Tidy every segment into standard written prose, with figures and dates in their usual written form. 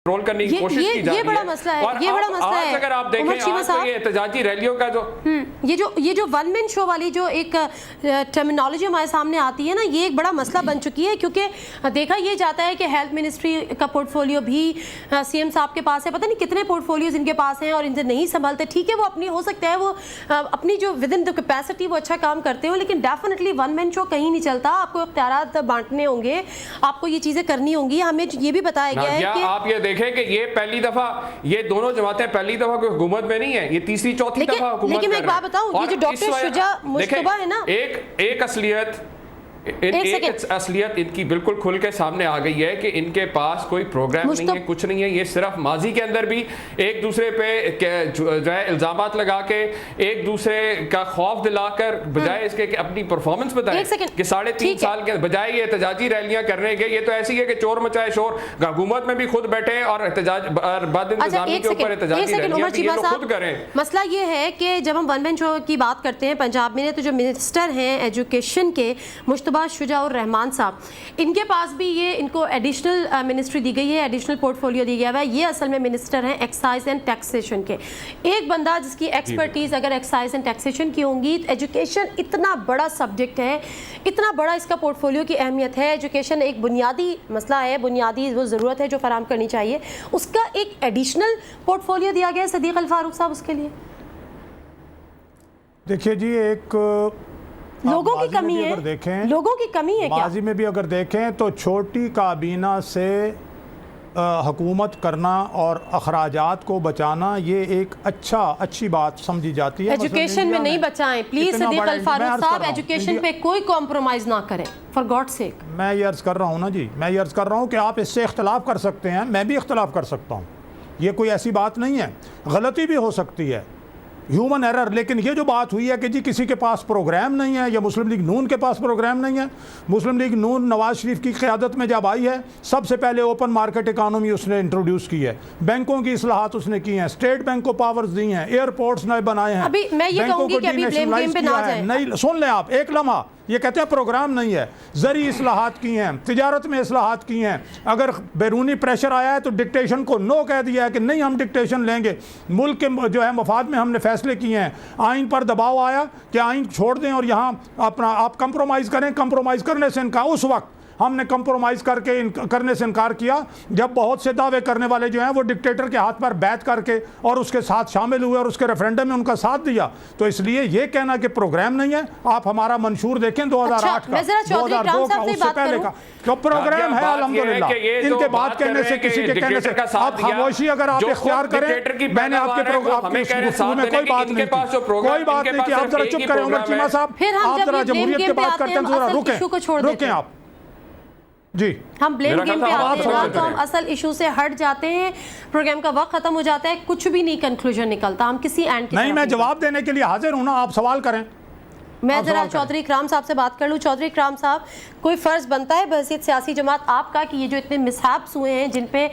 Control करने की कोशिश की जा रही है। ये बड़ा मसला है, और ये बड़ा मसला है। अगर आप देखें आज तो ये एहतजाजी रैलियों का जो ये जो वन मैन शो वाली जो एक टर्मिनोलॉजी हमारे सामने आती है ना, ये एक बड़ा मसला बन चुकी है, क्योंकि देखा ये जाता है कि हेल्थ मिनिस्ट्री का पोर्टफोलियो भी सीएम साहब के पास है, पता नहीं कितने पोर्टफोलियोज इनके पास हैं और इनसे नहीं संभालते। ठीक है, वो अपनी हो सकता है वो अपनी जो विद इन द कैपेसिटी वो अच्छा काम करते हो, लेकिन डेफिनेटली वन मैन शो कहीं नहीं चलता। आपको इख्तियारात बांटने होंगे, आपको ये चीज़ें करनी होंगी। हमें ये भी बताया गया है कि आप ये देखें कि ये पहली दफा, ये दोनों जमातें पहली दफा कोई हुकूमत में नहीं है, ये तीसरी चौथी दफा हुकूमत। लेकिन मैं एक बात बताऊं, ये जो डॉक्टर शुजा मुश्तबा है ना, एक असलियत असलियत इनकी बिल्कुल खुल के सामने आ गई है कि इनके पास कोई प्रोग्राम नहीं है, कुछ नहीं है। ये सिर्फ माजी के अंदर भी एक दूसरे पे जो है इल्जामात लगा के एक दूसरे का खौफ दिलाकर, बजाय इसके कि अपनी परफॉर्मेंस बताएं कि 3.5 साल के बजाय ये एहतजाजी रैलियां करने के, ये तो ऐसी है कि चोर मचाए शोर, हुकूमत में भी खुद बैठे और एहतजाज बद इंतजामी के ऊपर एहतजाजी रैलियां खुद करें। मसला ये है कि जब हम वन मैन शो की बात करते हैं पंजाब में, तो जो मिनिस्टर हैं एजुकेशन के मुश्तबा शुजाउर रहमान साहब, इनके पास भी ये इनको एडिशनल मिनिस्ट्री दी गई है, एडिशनल पोर्टफोलियो दिया गया है। ये असल में मिनिस्टर हैं एक्साइज एंड टैक्सेशन के। एक बंदा जिसकी एक्सपर्टीज अगर एक्साइज एंड टैक्सेशन की होंगी, एजुकेशन इतना बड़ा सब्जेक्ट है, इतना बड़ा इसका पोर्टफोलियो की अहमियत है। एजुकेशन एक बुनियादी मसला है, बुनियादी वो ज़रूरत है जो फराम करनी चाहिए, उसका एक एडिशनल पोर्टफोलियो दिया गया है सदीक अल फारूक साहब उसके लिए। देखिए जी, एक लोगों की कमी है, अगर देखें लोगों की कमी है, माजी में भी अगर देखें तो छोटी काबीना से हुकूमत करना और अखराजात को बचाना, ये एक अच्छी बात समझी जाती है। एजुकेशन में नहीं बचाएं प्लीज सदीक अल फारूक साहब, एजुकेशन पे कोई कॉम्प्रोमाइज ना करें फॉर गॉड सेक। मैं ये अर्ज़ कर रहा हूँ ना जी, मैं ये अर्ज़ कर रहा हूँ कि आप इससे इख्तलाफ कर सकते हैं, मैं भी इख्तलाफ कर सकता हूँ, ये कोई ऐसी बात नहीं है, गलती भी हो सकती है, ह्यूमन एरर। लेकिन ये जो बात हुई है कि जी किसी के पास प्रोग्राम नहीं है, या मुस्लिम लीग नून के पास प्रोग्राम नहीं है। मुस्लिम लीग नून नवाज शरीफ की क़यादत में जब आई है, सबसे पहले ओपन मार्केट इकानमी उसने इंट्रोड्यूस की है, बैंकों की इस्लाहात उसने की हैं, स्टेट बैंक को पावर्स दी हैं, एयरपोर्ट्स नए बनाए हैं, अभी मैं ये कहूंगी कि अभी ब्लेम गेम पे ना जाएं। नहीं, सुन लें आप एक लम्हा, ये कहते हैं प्रोग्राम नहीं है। ज़री इस्लाहात की हैं, तिजारत में इस्लाहात की हैं। अगर बैरूनी प्रेशर आया है तो डिक्टेशन को नो कह दिया है कि नहीं हम डिक्टेशन लेंगे, मुल्क के जो है मफाद में हमने फैसले किए हैं। आइन पर दबाव आया कि आइन छोड़ दें और यहाँ अपना आप कंप्रोमाइज़ करें, कंप्रोमाइज़ करने से इनका उस वक्त हमने कंप्रोमाइज़ करने से इनकार किया जब बहुत से दावे करने वाले जो हैं वो डिक्टेटर के हाथ पर बैठ करके और उसके साथ शामिल हुए और उसके रेफरेंडम में उनका साथ दिया। तो इसलिए ये कहना कि प्रोग्राम नहीं है, आप हमारा मंशूर देखें 2008 का, 2002 का, उससे पहले का जो प्रोग्राम है अल्हम्दुलिल्लाह। इनके बात कहने से, किसी के कहने से आप खामोशी अगर आप इख्तियार करें, मैंने आपके प्रोग्राम में कोई बात नहीं की, कोई बात नहीं की। आप जरा चुप करें उमर चीमा साहब, आप जरा जमहूरियत की बात करते हैं, जरा रुकें आप जी। हम ब्लेम गेम पे आते हैं ना, तो हम असल इशू से हट जाते हैं, प्रोग्राम का वक्त खत्म हो जाता है, कुछ भी नहीं कंक्लूजन निकलता, हम किसी एंड नहीं। मैं जवाब देने के लिए हाजिर हूं ना, आप सवाल करें। मैं जरा चौधरी इकराम साहब से बात कर लूँ। चौधरी इकराम साहब, कोई फ़र्ज़ बनता है बहसीत सियासी जमात आपका कि ये जो इतने मिसहैप्स हुए हैं, जिन पे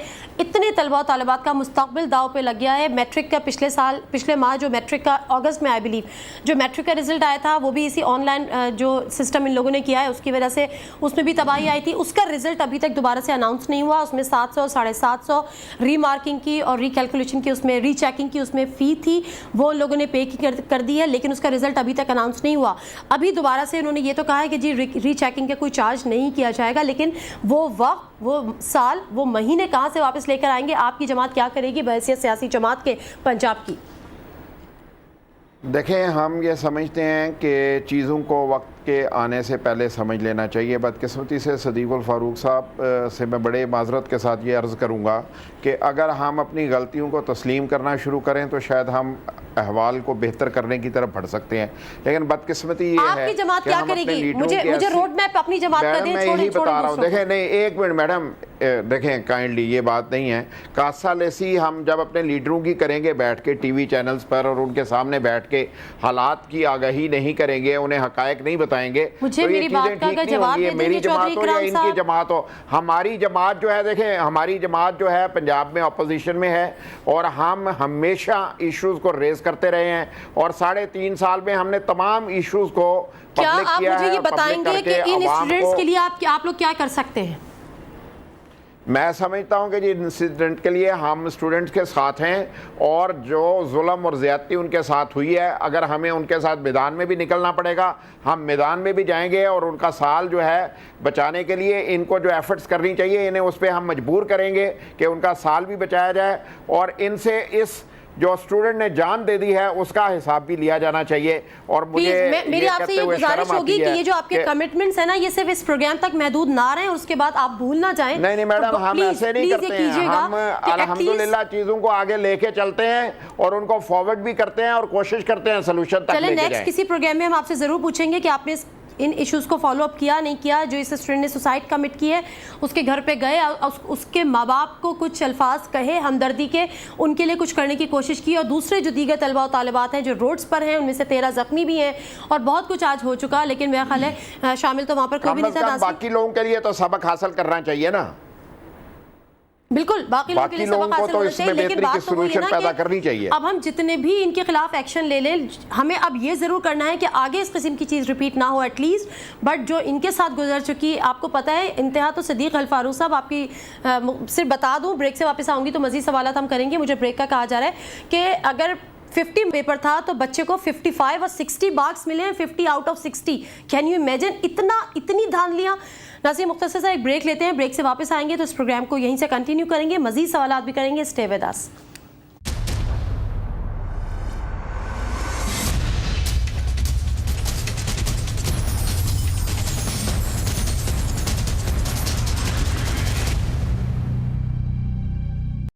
इतने तलबा तालिबात का मुस्तकबिल दाव पे लग गया है, मैट्रिक का पिछले माह जो मैट्रिक का अगस्त में आई बिलीव जो मैट्रिक का रिजल्ट आया था, वो भी इसी ऑनलाइन जो सिस्टम इन लोगों ने किया है उसकी वजह से उसमें भी तबाही आई थी। उसका रिजल्ट अभी तक दोबारा से अनाउंस नहीं हुआ। उसमें 700 750 रीमार्किंग की और रीकैलकुलेशन की, उसमें रीचेकिंग की उसमें फ़ी थी, वो लोगों ने पे कर दी है, लेकिन उसका रिजल्ट अभी तक अनाउंस नहीं हुआ। अभी दोबारा से उन्होंने ये तो कहा है कि जी रीचेकिंग का कोई चार्ज नहीं किया जाएगा, लेकिन वो वक्त, वो साल, वो महीने कहाँ से वापस लेकर आएंगे? आपकी जमात क्या करेगी बहैसियत सियासी जमात के पंजाब की? देखें, हम ये समझते हैं कि चीज़ों को वक्त के आने से पहले समझ लेना चाहिए। बदकिस्मती से सदीक उल फारूक साहब से मैं बड़े माजरत के साथ ये अर्ज़ करूँगा कि अगर हम अपनी गलतियों को तस्लीम करना शुरू करें तो शायद हम अहवाल को बेहतर करने की तरफ बढ़ सकते हैं। लेकिन बदकिस्मती ये है, आपकी जमात क्या करेगी? मुझे रोड मैप अपनी जमात का दें। मैं यही बता रहा हूँ। देखें, नहीं एक मिनट मैडम, देखें काइंडली, ये बात नहीं है। कासा लेसी हम जब अपने लीडरों की करेंगे बैठ के टीवी चैनल्स पर और उनके सामने बैठ के हालात की आगाही नहीं करेंगे, उन्हें हकायक नहीं बताएंगे, तो ये चीज़ें ठीक नहीं होंगी। मेरी जमात हो या इनकी जमात हो, हमारी जमात जो है, देखें हमारी जमात जो है पंजाब में अपोजिशन में है और हम हमेशा इशूज़ को रेज करते रहे हैं और 3.5 साल में हमने तमाम इशूज़ को क्या आप मुझे ये बताएंगे कि इन स्टूडेंट्स के लिए आप लोग क्या कर सकते हैं? मैं समझता हूं कि जी इंसिडेंट के लिए हम स्टूडेंट्स के साथ हैं और जो जुल्म और ज़्यादती उनके साथ हुई है, अगर हमें उनके साथ मैदान में भी निकलना पड़ेगा हम मैदान में भी जाएंगे और उनका साल जो है बचाने के लिए इनको जो एफर्ट्स करनी चाहिए इन्हें उस पर हम मजबूर करेंगे कि उनका साल भी बचाया जाए और इनसे इस जो स्टूडेंट ने जान दे दी है उसका हिसाब भी लिया जाना चाहिए। और मुझे मेरी आपसे ये गुजारिश होगी कि ये जो आपके कमिटमेंट्स है ना ये सिर्फ इस प्रोग्राम तक महदूद ना रहे, उसके बाद आप भूल ना जाएं। नहीं मैडम, तो हम ऐसे नहीं करते हैं, हम अल्हम्दुलिल्लाह चीजों को आगे लेके चलते हैं और उनको फॉरवर्ड भी करते हैं और कोशिश करते हैं सोल्यूशन तक लेके जाएं। नेक्स्ट किसी प्रोग्राम में हम आपसे जरूर पूछेंगे कि आपने इन इश्यूज़ को फॉलो अप किया नहीं किया। जो इस स्टूडेंट ने सुसाइड कमिट की है उसके घर पे गए, उसके माँ बाप को कुछ अल्फाज कहे हमदर्दी के, उनके लिए कुछ करने की कोशिश की, और दूसरे जो दीगर तलबा और तालिबात हैं जो रोड्स पर हैं उनमें से 13 जख्मी भी हैं और बहुत कुछ आज हो चुका। लेकिन मेरा ख्याल है शामिल तो वहाँ पर कोई भी नहीं था। बाकी लोगों के लिए तो सबक हासिल करना चाहिए ना। बिल्कुल, बाकी लोगों के लिए सबक हासिल होना चाहिए, लेकिन बात तो वही है ना पैदा करनी चाहिए। अब हम जितने भी इनके खिलाफ एक्शन ले लें, हमें अब ये ज़रूर करना है कि आगे इस किस्म की चीज़ रिपीट ना हो एटलीस्ट। बट जो इनके साथ गुजर चुकी, आपको पता है इंतहा तो सदीक अल फारूक साहब आपकी सिर्फ बता दूँ, ब्रेक से वापस आऊँगी तो मज़ीद सवालात हम करेंगे। मुझे ब्रेक का कहा जा रहा है कि अगर 50 पेपर था तो बच्चे को 55 और 60 मार्क्स मिले हैं, 50 out of 60। Can you imagine इतनी धांधलियाँ। नाज़रीन मुख्तसर सा एक ब्रेक लेते हैं, ब्रेक से वापस आएंगे तो इस प्रोग्राम को यहीं से कंटिन्यू करेंगे, मज़ीद सवालात भी करेंगे। Stay with us.